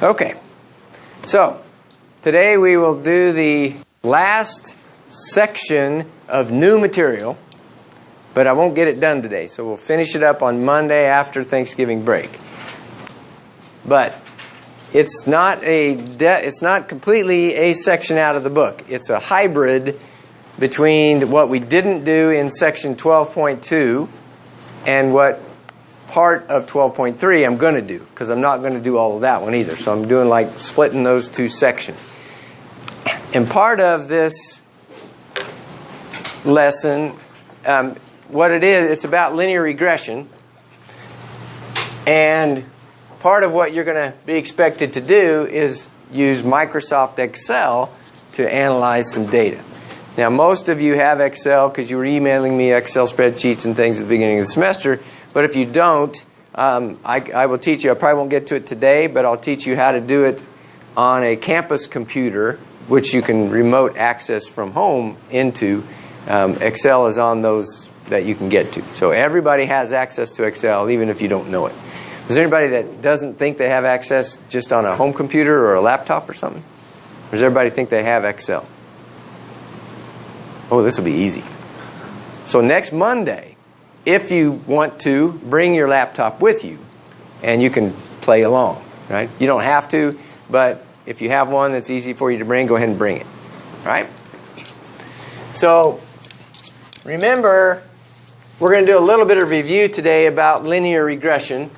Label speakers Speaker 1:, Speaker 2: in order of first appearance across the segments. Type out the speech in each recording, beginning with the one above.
Speaker 1: Okay, so today we will do the last section of new material, but I won't get it done today, so we'll finish it up on Monday after Thanksgiving break. But it's not completely a section out of the book. It's a hybrid between what we didn't do in section 12.2 and what part of 12.3 I'm going to do, because I'm not going to do all of that one either. So I'm doing like splitting those two sections. And part of this lesson, what it is, it's about linear regression. And part of what you're going to be expected to do is use Microsoft Excel to analyze some data. Now, most of you have Excel because you were emailing me Excel spreadsheets and things at the beginning of the semester. But if you don't, I will teach you. I probably won't get to it today, but I'll teach you how to do it on a campus computer, which you can remote access from home into. Excel is on those that you can get to. So everybody has access to Excel, even if you don't know it. Is there anybody that doesn't think they have access just on a home computer or a laptop or something? Or does everybody think they have Excel? Oh, this will be easy. So next Monday, if you want to, bring your laptop with you, and you can play along, right? You don't have to, but if you have one that's easy for you to bring, go ahead and bring it, all right? So remember, we're going to do a little bit of review today about linear regression.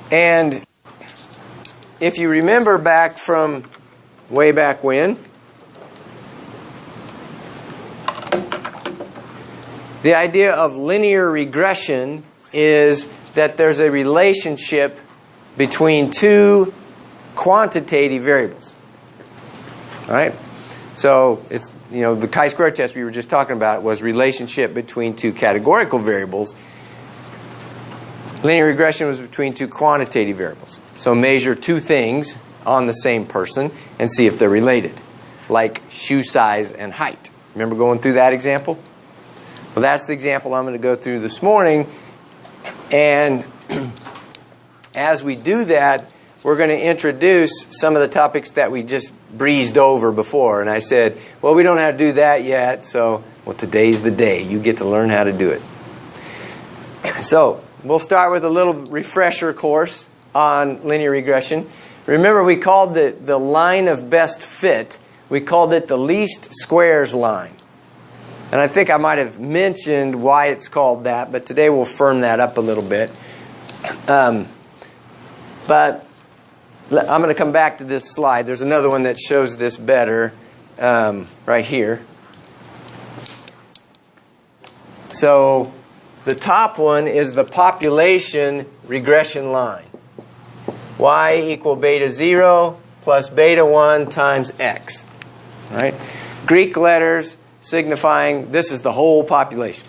Speaker 1: And if you remember back from way back when, the idea of linear regression is that there's a relationship between two quantitative variables. All right? So it's, the chi-square test we were just talking about was relationship between two categorical variables. Linear regression was between two quantitative variables. So measure two things on the same person and see if they're related, like shoe size and height. Remember going through that example? Well, that's the example I'm going to go through this morning. And as we do that, we're going to introduce some of the topics that we just breezed over before. And I said, well, we don't have to do that yet. So, well, today's the day. You get to learn how to do it. So we'll start with a little refresher course on linear regression. Remember, we called the line of best fit, we called it the least squares line. And I think I might have mentioned why it's called that, but today we'll firm that up a little bit. But I'm going to come back to this slide. There's another one that shows this better right here. So the top one is the population regression line. Y equal beta 0 plus beta 1 times x. Right? Greek letters signifying this is the whole population.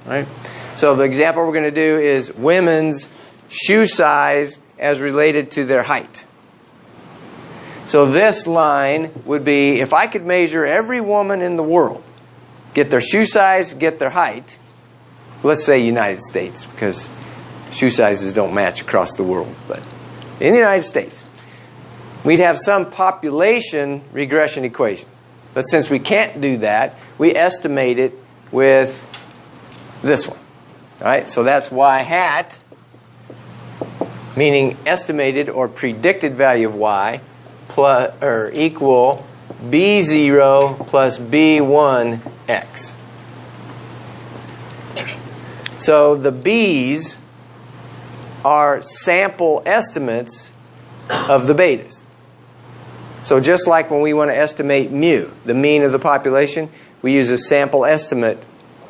Speaker 1: Right? So the example we're going to do is women's shoe size as related to their height. So this line would be, if I could measure every woman in the world, get their shoe size, get their height, let's say United States, because shoe sizes don't match across the world, but in the United States, we'd have some population regression equation. But since we can't do that, we estimate it with this one. All right? So that's y hat, meaning estimated or predicted value of y, plus or equal b0 plus b1x. So the b's are sample estimates of the betas. So just like when we want to estimate mu, the mean of the population, we use a sample estimate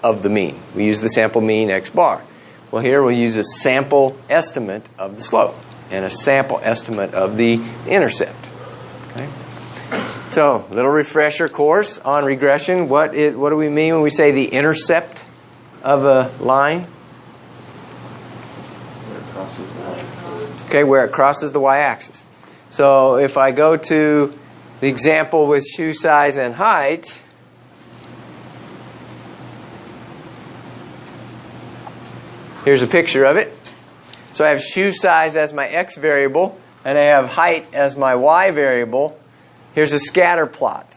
Speaker 1: of the mean. We use the sample mean x bar. Well, here we'll use a sample estimate of the slope and a sample estimate of the intercept. Okay? So, little refresher course on regression. What do we mean when we say the intercept of a line? Okay, where it crosses the y-axis. So if I go to the example with shoe size and height, here's a picture of it. So I have shoe size as my x variable, and I have height as my y variable. Here's a scatter plot.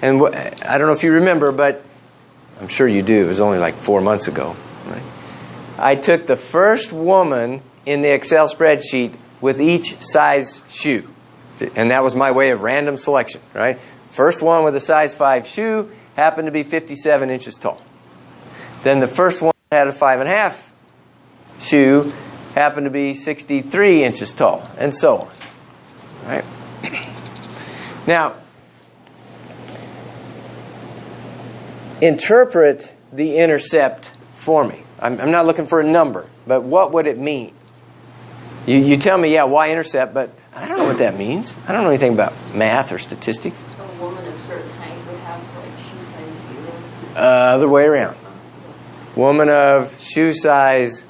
Speaker 1: And I don't know if you remember, but I'm sure you do. It was only like 4 months ago. Right? I took the first woman in the Excel spreadsheet with each size shoe. And that was my way of random selection. Right? First one with a size 5 shoe happened to be 57 inches tall. Then the first one had a 5.5 shoe happened to be 63 inches tall, and so on. Right? Now, interpret the intercept for me. I'm not looking for a number, but what would it mean? You tell me, yeah, y-intercept, but I don't know what that means. I don't know anything about math or statistics.
Speaker 2: A woman of certain height would have like shoe size 0.
Speaker 1: Other way around. Woman of shoe size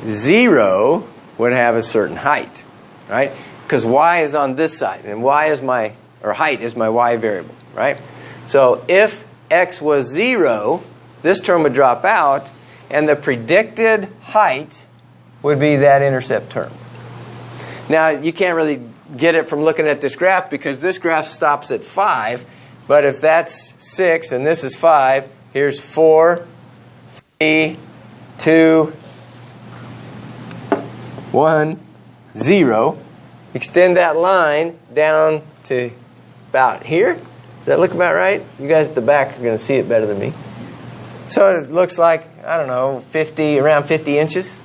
Speaker 1: 0 would have a certain height, right? Because y is on this side, and height is my y variable, right? So if x was 0, this term would drop out, and the predicted height would be that intercept term. Now, you can't really get it from looking at this graph because this graph stops at 5, but if that's 6 and this is 5, here's 4, 3, 2, 1, 0. Extend that line down to about here. Does that look about right? You guys at the back are going to see it better than me. So it looks like, I don't know, around 50 inches.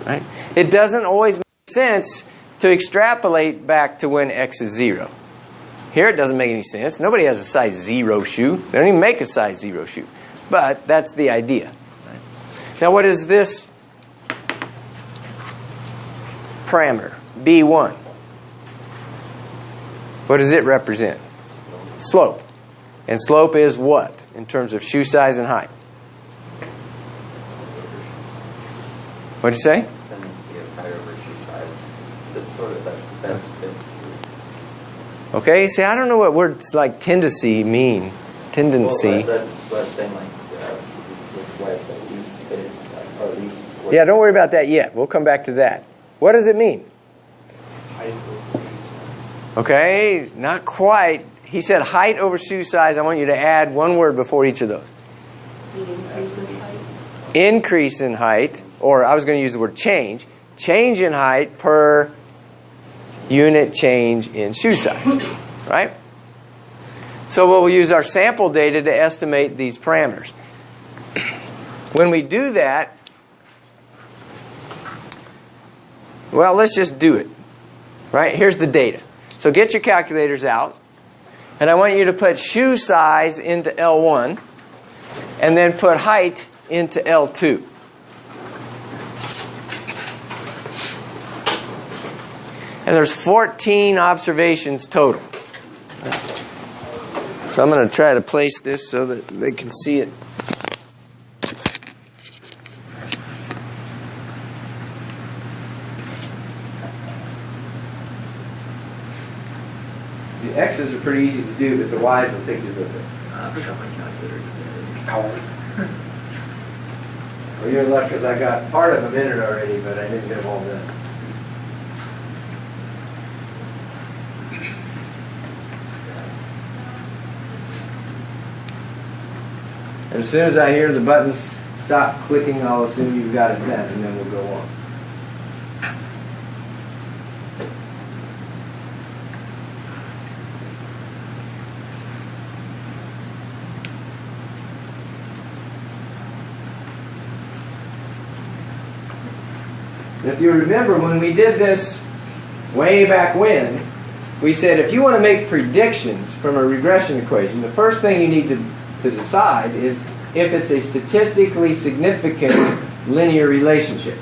Speaker 1: Right? It doesn't always make sense to extrapolate back to when x is 0. Here it doesn't make any sense. Nobody has a size 0 shoe. They don't even make a size 0 shoe. But that's the idea. Right? Now what is this parameter, B1? What does it represent? Slope. And slope is what in terms of shoe size and height? What did you say?
Speaker 3: Tendency of height over shoe size. That's sort of the best fit.
Speaker 1: Okay, see, I don't know what words like tendency mean. Tendency.
Speaker 3: Well, that's what I was saying, like, with what it's at least fit, like, or at least...
Speaker 1: Yeah, don't worry about that yet. We'll come back to that. What does it mean? Okay, not quite. He said height over shoe size. I want you to add one word before each of those.
Speaker 2: Increase in height.
Speaker 1: Increase in height, or I was going to use the word change. Change in height per unit change in shoe size. Right? So we'll use our sample data to estimate these parameters. When we do that, well, let's just do it. Right? Here's the data. So get your calculators out. And I want you to put shoe size into L1. And then put height into L2. And there's 14 observations total. So I'm going to try to place this so that they can see it. The X's are pretty easy to do, but the Y's will take you a little bit.
Speaker 3: I forgot my calculator.
Speaker 1: Well, you're in luck because I got part of them in it already, but I didn't get them all done. And as soon as I hear the buttons stop clicking, I'll assume you've got it done, and then we'll go on. If you remember, when we did this way back when, we said if you want to make predictions from a regression equation, the first thing you need to decide is if it's a statistically significant linear relationship.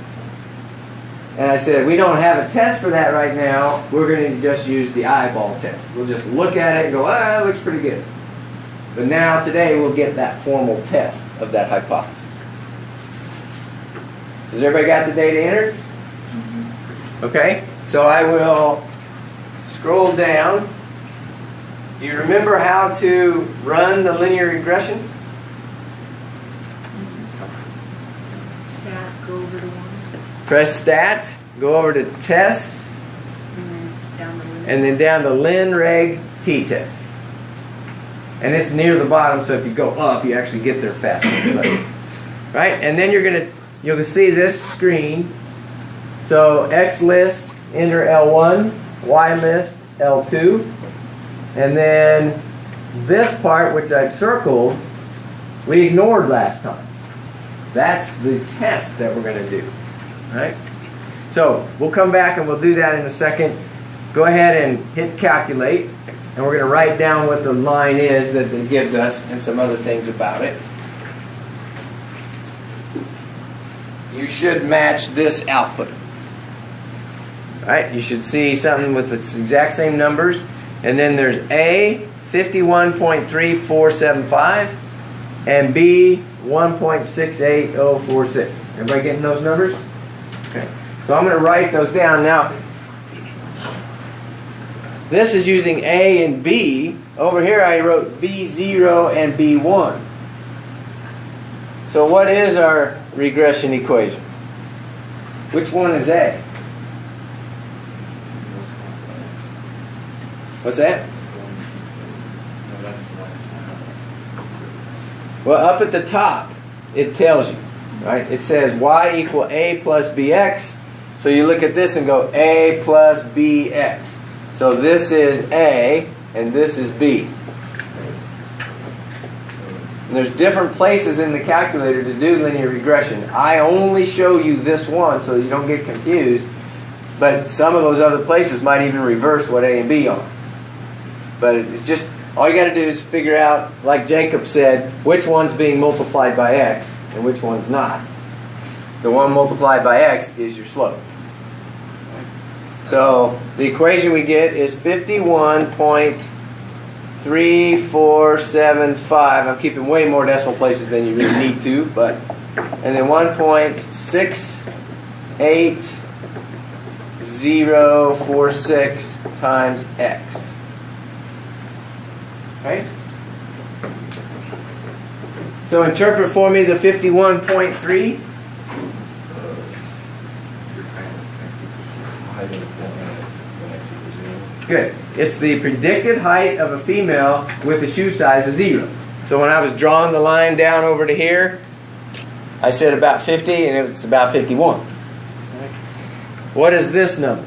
Speaker 1: And I said, we don't have a test for that right now. We're going to just use the eyeball test. We'll just look at it and go, that looks pretty good. But now, today, we'll get that formal test of that hypothesis. Has everybody got the data entered? Okay, so I will scroll down. Do you remember how to run the linear regression?
Speaker 2: Stat Go over to one.
Speaker 1: Press stat, go over to test,
Speaker 2: And then down the limit.
Speaker 1: and then down to len reg t test. And it's near the bottom, so if you go up, you actually get there faster. Right? And then you'll see this screen. So X list, enter L1, Y list, L2. And then this part, which I've circled, we ignored last time. That's the test that we're going to do. Right? So we'll come back and we'll do that in a second. Go ahead and hit calculate. And we're going to write down what the line is that it gives us and some other things about it. You should match this output. Right? You should see something with its exact same numbers. And then there's A, 51.3475, and B, 1.68046. Everybody getting those numbers? Okay. So I'm going to write those down. Now, this is using A and B. Over here I wrote B0 and B1. So what is our regression equation? Which one is A? What's that? Well, up at the top, it tells you, right? It says y equal A plus BX. So you look at this and go A plus BX. So this is A, and this is B. And there's different places in the calculator to do linear regression. I only show you this one so you don't get confused. But some of those other places might even reverse what A and B are. But it's just, all you got to do is figure out, like Jacob said, which one's being multiplied by X and which one's not. The one multiplied by X is your slope. So the equation we get is 51.3475. I'm keeping way more decimal places than you really need to, but and then 1.68046 times X. Right? So interpret for me the 51.3. Good. It's the predicted height of a female with a shoe size of 0. So when I was drawing the line down over to here, I said about 50, and it's about 51. What is this number?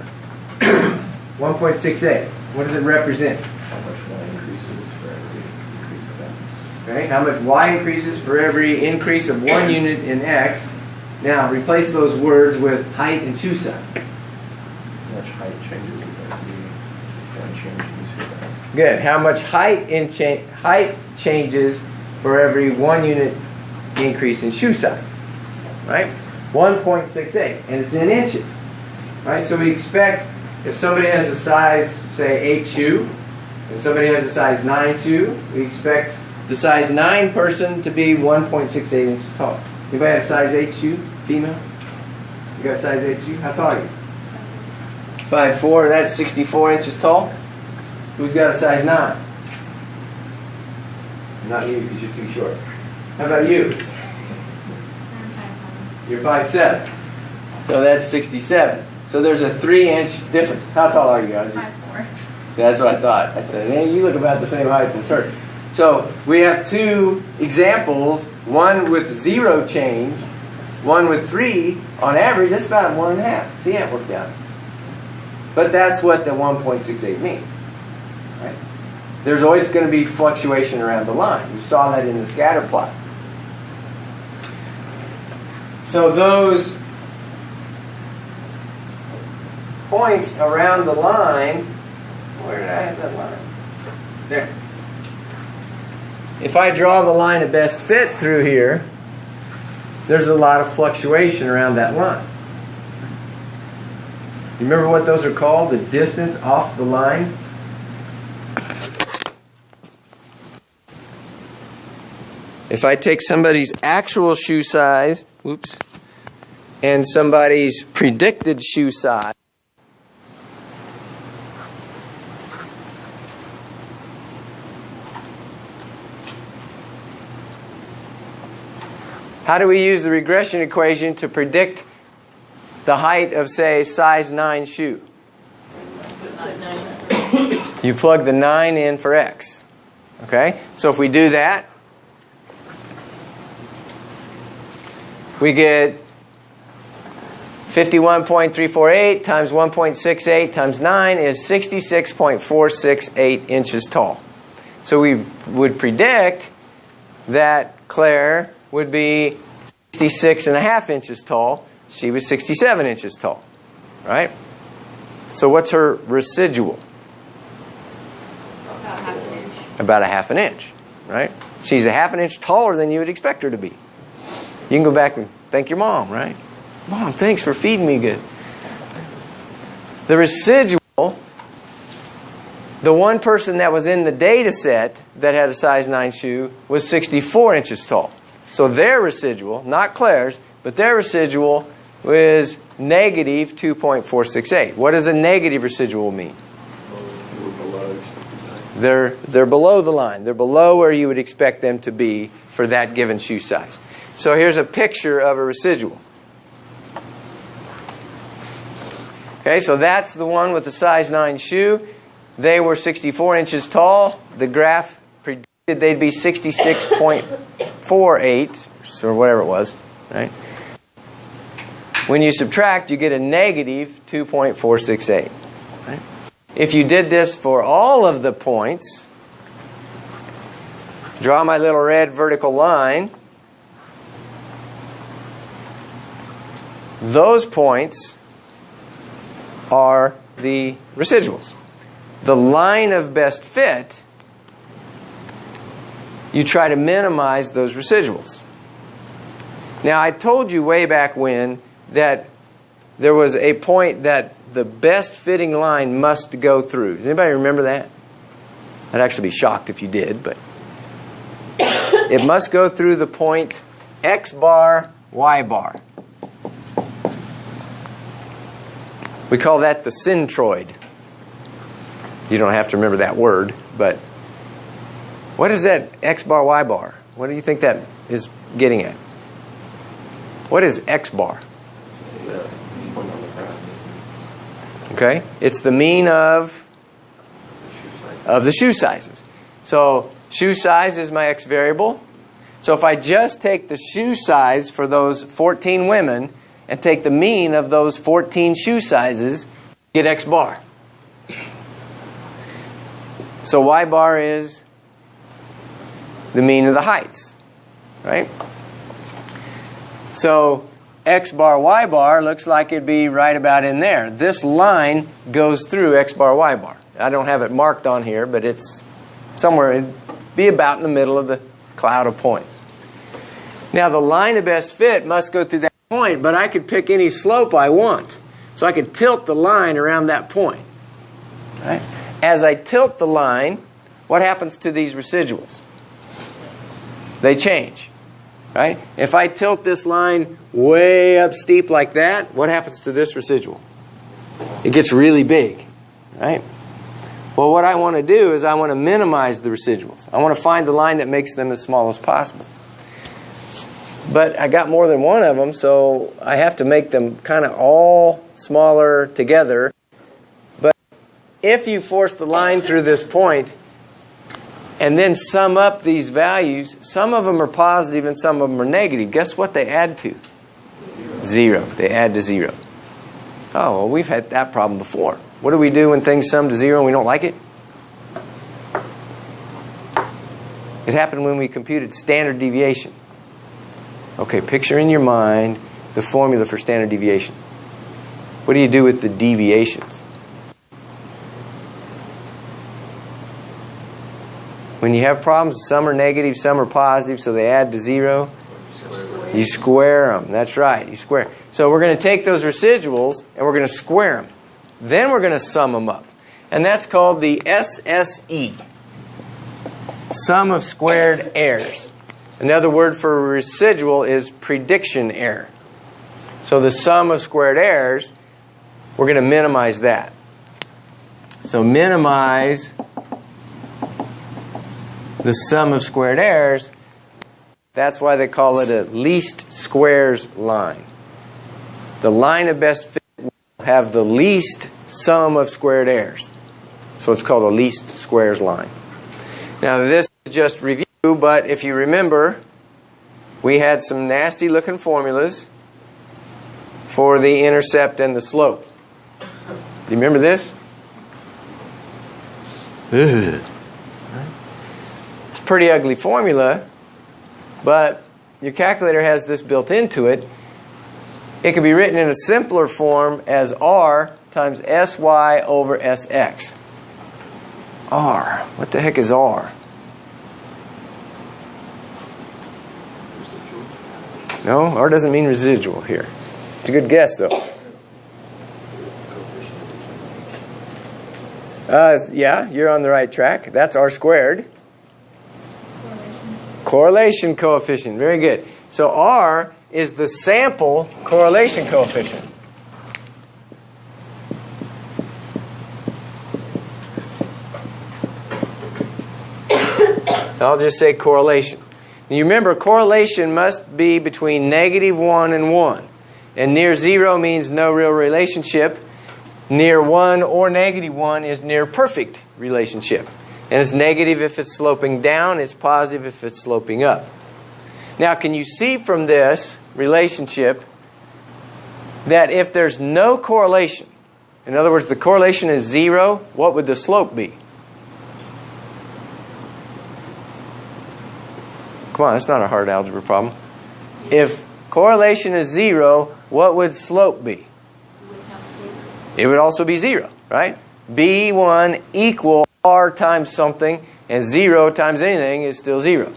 Speaker 1: 1.68. What does it represent?
Speaker 3: How much Y increases for every increase of X.
Speaker 1: Okay, how much Y increases for every increase of 1 unit in X. Now, replace those words with height and shoe size.
Speaker 3: How much height changes with every one change in shoe size.
Speaker 1: Good. How much height changes for every 1 unit increase in shoe size? Right? 1.68, and it's in inches. Right? So we expect if somebody has a size, say 8 shoe, and somebody has a size 9 shoe, we expect the size 9 person to be 1.68 inches tall. Anybody have a size 8 shoe, female? You got a size 8 shoe? How tall are you? 5'4", that's 64 inches tall. Who's got a size 9? Not you, because you're too short. How about you? You're 5'7". So that's 67. So there's a 3-inch difference. How tall are you guys?
Speaker 2: 5'4".
Speaker 1: That's what I thought. I said, hey, you look about the same height as her. So we have 2 examples, one with 0 change, one with 3. On average, that's about 1.5. See how it worked out. But that's what the 1.68 means. Right? There's always going to be fluctuation around the line. You saw that in the scatter plot. So those points around the line, where did I have that line? There. If I draw the line of best fit through here, there's a lot of fluctuation around that line. You remember what those are called? The distance off the line? If I take somebody's actual shoe size, and somebody's predicted shoe size, How do we use the regression equation to predict the height of, say, size 9 shoe? You plug the 9 in for x. Okay? So if we do that, we get 51.348 times 1.68 times 9 is 66.468 inches tall. So we would predict that Claire would be 66.5 inches tall. She was 67 inches tall. Right? So what's her residual?
Speaker 2: About half an inch.
Speaker 1: About a half an inch. Right? She's a half an inch taller than you would expect her to be. You can go back and thank your mom, right? Mom, thanks for feeding me good. The residual, the one person that was in the data set that had a size 9 shoe was 64 inches tall. So their residual, not Claire's, but their residual was negative 2.468. What does a negative residual mean? They're below the line. They're below where you would expect them to be for that given shoe size. So here's a picture of a residual. Okay, so that's the one with the size 9 shoe. They were 64 inches tall. The graph predicted they'd be 66.48, or whatever it was, right? When you subtract, you get a negative 2.468. Right? If you did this for all of the points, draw my little red vertical line. Those points are the residuals. The line of best fit, you try to minimize those residuals. Now, I told you way back when that there was a point that the best fitting line must go through. Does anybody remember that? I'd actually be shocked if you did, but it must go through the point X bar, Y bar. We call that the centroid. You don't have to remember that word, but what is that X bar, Y bar? What do you think that is getting at? What is X bar? Okay, it's the mean of the shoe sizes. So shoe size is my X variable. So if I just take the shoe size for those 14 women and take the mean of those 14 shoe sizes, get X bar. So Y bar is the mean of the heights, right? So X bar, Y bar looks like it'd be right about in there. This line goes through X bar, Y bar. I don't have it marked on here, but it's somewhere, it'd be about in the middle of the cloud of points. Now the line of best fit must go through that point, but I could pick any slope I want. So I could tilt the line around that point. Right? As I tilt the line, what happens to these residuals? They change. Right? If I tilt this line way up steep like that, what happens to this residual? It gets really big. Right? Well, what I want to do is I want to minimize the residuals. I want to find the line that makes them as small as possible. But I got more than one of them, so I have to make them kind of all smaller together. But if you force the line through this point and then sum up these values, some of them are positive and some of them are negative. Guess what they add to? 0. They add to 0. Oh, well, we've had that problem before. What do we do when things sum to 0 and we don't like it? It happened when we computed standard deviation. Okay, picture in your mind the formula for standard deviation. What do you do with the deviations? When you have problems, some are negative, some are positive, so they add to 0. You square them. That's right, you square. So we're going to take those residuals and we're going to square them. Then we're going to sum them up. And that's called the SSE. Sum of squared errors. Another word for residual is prediction error. So the sum of squared errors, we're going to minimize that. So minimize the sum of squared errors. That's why they call it a least squares line. The line of best fit will have the least sum of squared errors. So it's called a least squares line. Now this is just review, but if you remember, we had some nasty looking formulas for the intercept and the slope. Do you remember this? Ugh. It's a pretty ugly formula, but your calculator has this built into it. It can be written in a simpler form as R times SY over SX. R. What the heck is R? No, R doesn't mean residual here. It's a good guess, though. Yeah, you're on the right track. That's R squared. Correlation coefficient. Very good. So R is the sample correlation coefficient. I'll just say correlation. You remember, correlation must be between -1 and 1. And near 0 means no real relationship. Near 1 or -1 is near perfect relationship. And it's negative if it's sloping down. It's positive if it's sloping up. Now, can you see from this relationship that if there's no correlation, in other words, the correlation is 0, what would the slope be? Come on, that's not a hard algebra problem. If correlation is 0, what would slope be? It would also be 0, right? B1 equal R times something, and 0 times anything is still 0.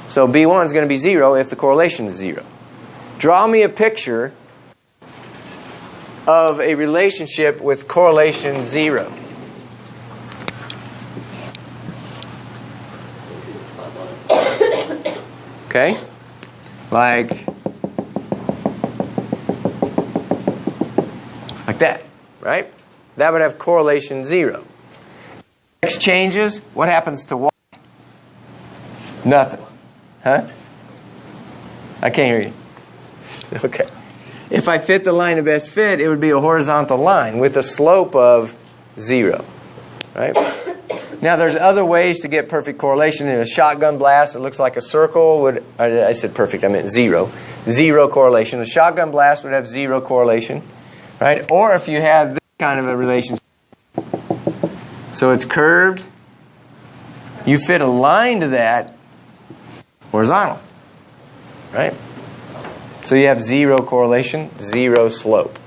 Speaker 1: So B1 is going to be 0 if the correlation is 0. Draw me a picture of a relationship with correlation 0. Okay? Like that, right? That would have correlation 0. X changes, what happens to Y? Nothing. Huh? I can't hear you. Okay. If I fit the line of best fit, it would be a horizontal line with a slope of 0. Right? Now, there's other ways to get perfect correlation. In a shotgun blast, it looks like a circle would... I said perfect, I meant 0. 0 correlation. A shotgun blast would have 0 correlation. Right? Or if you have this kind of a relationship. So it's curved. You fit a line to that horizontal. Right? So you have 0 correlation, 0 slope.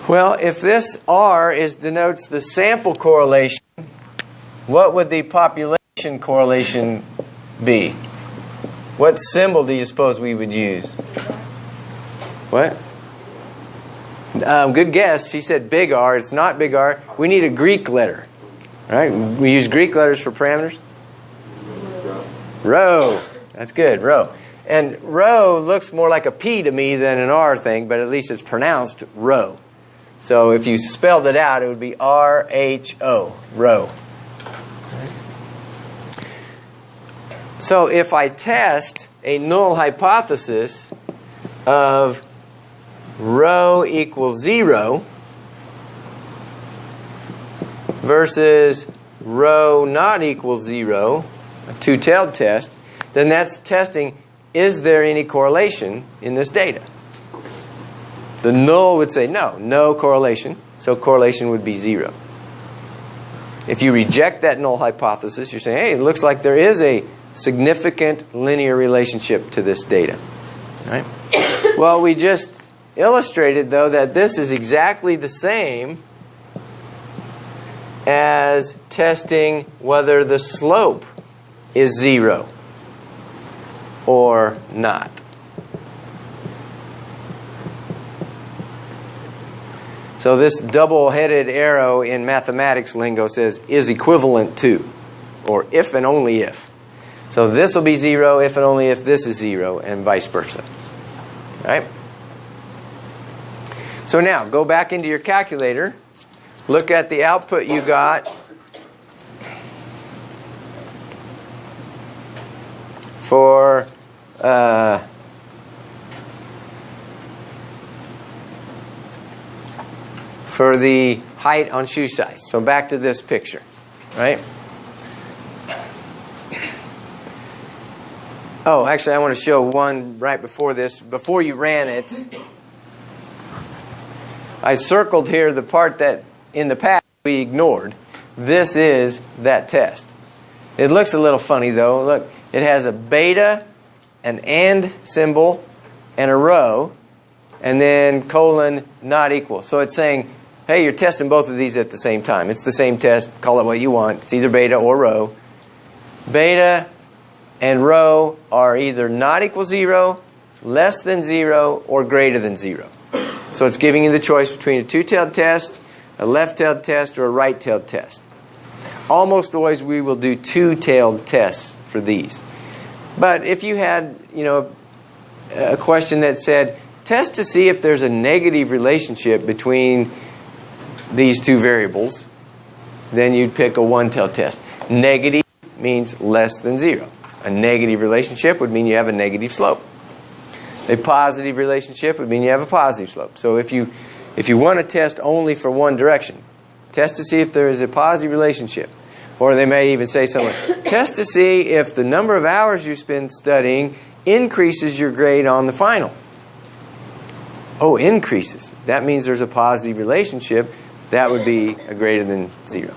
Speaker 1: Well, if this R denotes the sample correlation, what would the population correlation be? What symbol do you suppose we would use? What? Good guess. She said big R. It's not big R. We need a Greek letter. Right? We use Greek letters for parameters. Rho. That's good. Rho. And rho looks more like a P to me than an R thing, but at least it's pronounced rho. So if you spelled it out, it would be R-H-O. Rho. So if I test a null hypothesis of rho equals 0 versus rho not equals 0, a two-tailed test, then that's testing, is there any correlation in this data? The null would say no, no correlation, so correlation would be 0. If you reject that null hypothesis, you're saying, hey, it looks like there is a significant linear relationship to this data. Right? Well, we just illustrated, though, that this is exactly the same as testing whether the slope is 0 or not. So this double-headed arrow in mathematics lingo says is equivalent to, or if and only if. So this will be 0 if and only if this is 0, and vice versa. All right? So now, go back into your calculator. Look at the output you got. for the height on shoe size. So back to this picture, right? Oh, actually, I want to show one right before this. Before you ran it, I circled here the part that in the past we ignored. This is that test. It looks a little funny, though. Look, it has a beta, an and symbol, and a row, and then colon not equal. So it's saying, hey, you're testing both of these at the same time. It's the same test. Call it what you want. It's either beta or row. Beta and row are either not equal 0, less than 0, or greater than 0. So it's giving you the choice between a two-tailed test, a left-tailed test, or a right-tailed test. Almost always we will do two-tailed tests for these. But if you had, a question that said, test to see if there's a negative relationship between these two variables, then you'd pick a one-tailed test. Negative means less than 0. A negative relationship would mean you have a negative slope. A positive relationship would mean you have a positive slope. So if you want to test only for one direction, test to see if there is a positive relationship. Or they may even say somewhere, test to see if the number of hours you spend studying increases your grade on the final. Oh, increases. That means there's a positive relationship. That would be a greater than 0.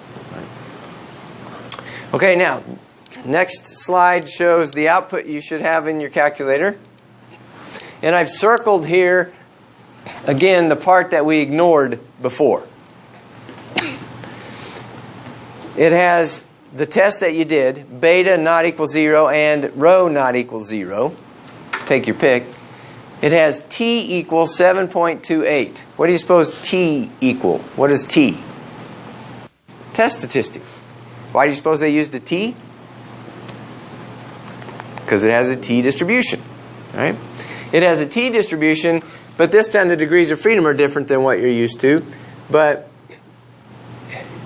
Speaker 1: Okay, now, next slide shows the output you should have in your calculator. And I've circled here, again, the part that we ignored before. It has the test that you did, beta not equal 0 and rho not equal 0. Take your pick. It has t equals 7.28. What do you suppose t equal? What is t? Test statistic. Why do you suppose they used a t? Because it has a t distribution. Right? It has a t distribution, but this time the degrees of freedom are different than what you're used to. But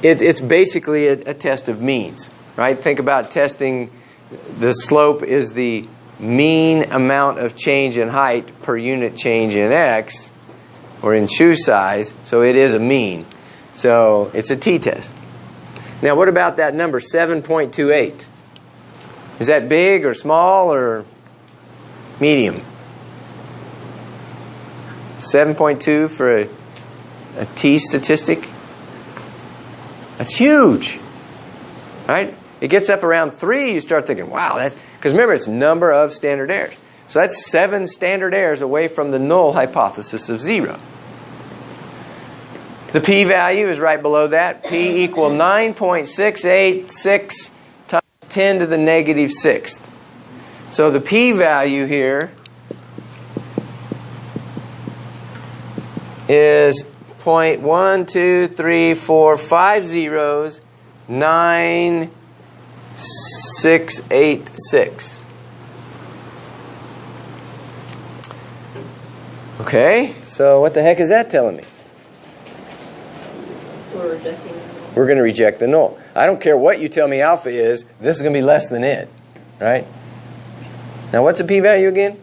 Speaker 1: it's basically a test of means. Right? Think about testing. The slope is the mean amount of change in height per unit change in x, or in shoe size, so it is a mean. So it's a t-test. Now what about that number, 7.28? Is that big or small or medium? 7.2 for a t statistic? That's huge. Right? It gets up around 3, you start thinking, wow, that's... Because remember, it's number of standard errors. So that's 7 standard errors away from the null hypothesis of 0. The p-value is right below that. P equal 9.686 times 10 to the negative 6th. So the p-value here is 0.12345 zeros, 9686. Okay, so what the heck is that telling me?
Speaker 2: We're rejecting the null.
Speaker 1: We're going to reject the null. I don't care what you tell me alpha is, this is going to be less than it. Right? Now what's the p-value again?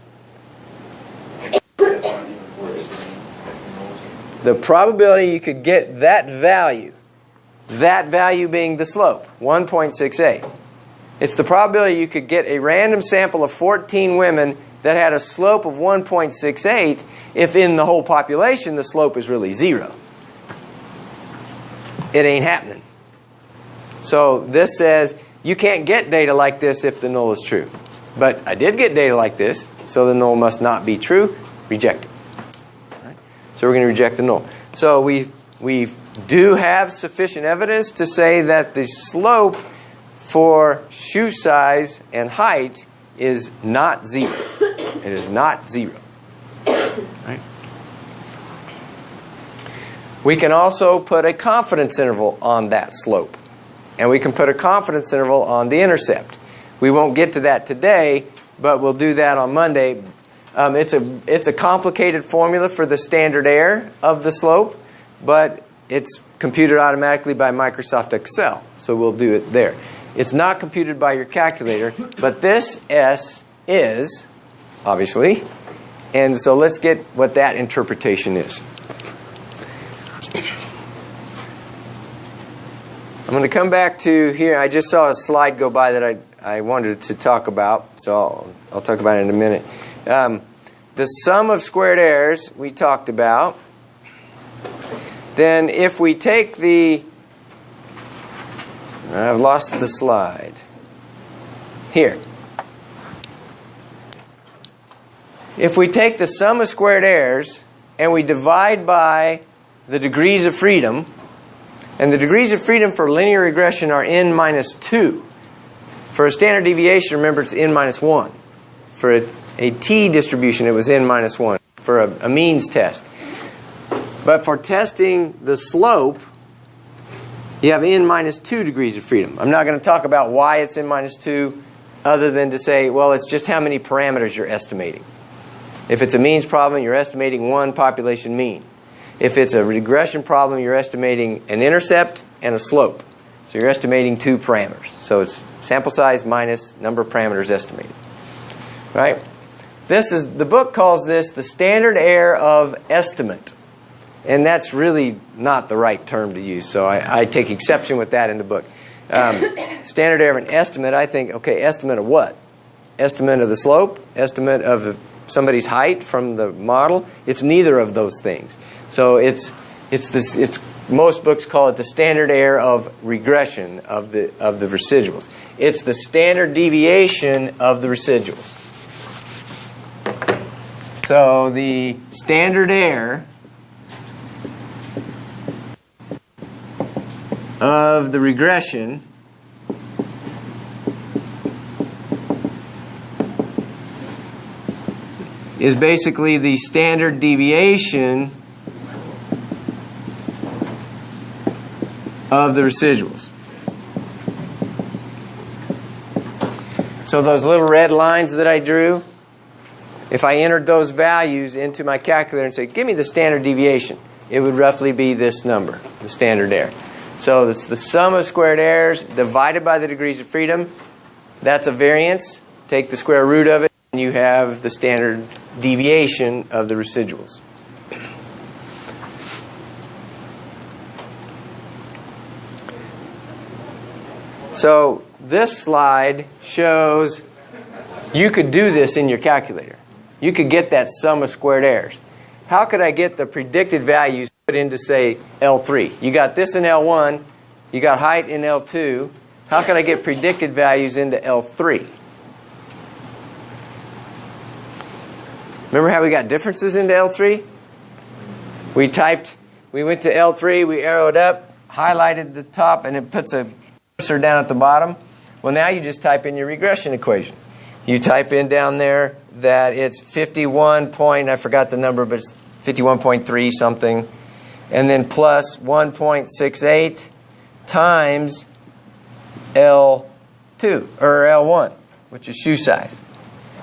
Speaker 1: The probability you could get that value being the slope, 1.68. It's the probability you could get a random sample of 14 women that had a slope of 1.68 if in the whole population the slope is really 0. It ain't happening. So this says you can't get data like this if the null is true. But I did get data like this, so the null must not be true. Reject it. Right? So we're going to reject the null. So we do have sufficient evidence to say that the slope for shoe size and height is not 0. It is not 0. Right? We can also put a confidence interval on that slope. And we can put a confidence interval on the intercept. We won't get to that today, but we'll do that on Monday. It's a complicated formula for the standard error of the slope, but it's computed automatically by Microsoft Excel, so we'll do it there. It's not computed by your calculator, but this S is, obviously. And so let's get what that interpretation is. I'm going to come back to here. I just saw a slide go by that I wanted to talk about, so I'll talk about it in a minute. The sum of squared errors we talked about. Then if we take the... I've lost the slide. Here. If we take the sum of squared errors and we divide by the degrees of freedom, and the degrees of freedom for linear regression are n minus 2. For a standard deviation, remember, it's n minus 1. For a t distribution, it was n minus 1 for a means test. But for testing the slope, you have n minus 2 degrees of freedom. I'm not going to talk about why it's n minus 2 other than to say, well, it's just how many parameters you're estimating. If it's a means problem, you're estimating one population mean. If it's a regression problem, you're estimating an intercept and a slope. So you're estimating 2 parameters. So it's sample size minus number of parameters estimated. Right? The book calls this the standard error of estimate. And that's really not the right term to use. So I take exception with that in the book. Standard error of an estimate, I think, okay, estimate of what? Estimate of the slope? Estimate of somebody's height from the model? It's neither of those things. So most books call it the standard error of regression of the residuals. It's the standard deviation of the residuals. So the standard error of the regression is basically the standard deviation of the residuals. So those little red lines that I drew, if I entered those values into my calculator and said, give me the standard deviation, it would roughly be this number, the standard error. So it's the sum of squared errors divided by the degrees of freedom. That's a variance. Take the square root of it, and you have the standard deviation of the residuals. So this slide shows you could do this in your calculator. You could get that sum of squared errors. How could I get the predicted values put into, say, L3? You got this in L1. You got height in L2. How can I get predicted values into L3? Remember how we got differences into L3? We went to L3, we arrowed up, highlighted the top, and it puts a cursor down at the bottom. Well, now you just type in your regression equation. You type in down there that it's 51 point, I forgot the number, but it's 51.3 something, and then plus 1.68 times L2, or L1, which is shoe size.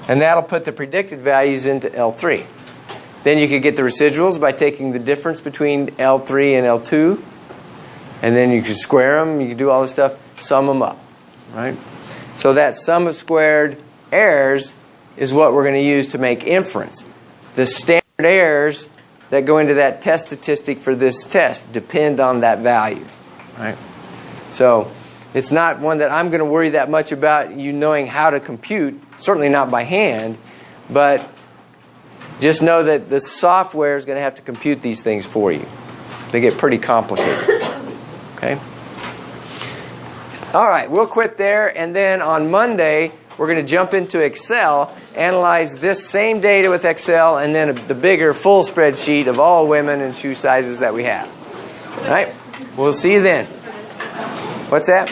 Speaker 1: And that'll put the predicted values into L3. Then you could get the residuals by taking the difference between L3 and L2. And then you could square them. You can do all this stuff. Sum them up. Right? So that sum of squared errors is what we're going to use to make inference. The standard errors that go into that test statistic for this test depend on that value. Right? So it's not one that I'm going to worry that much about you knowing how to compute. Certainly not by hand, but just know that the software is going to have to compute these things for you. They get pretty complicated. Okay? All right, we'll quit there, and then on Monday, we're going to jump into Excel, analyze this same data with Excel, and then the bigger full spreadsheet of all women and shoe sizes that we have. All right? We'll see you then. What's that?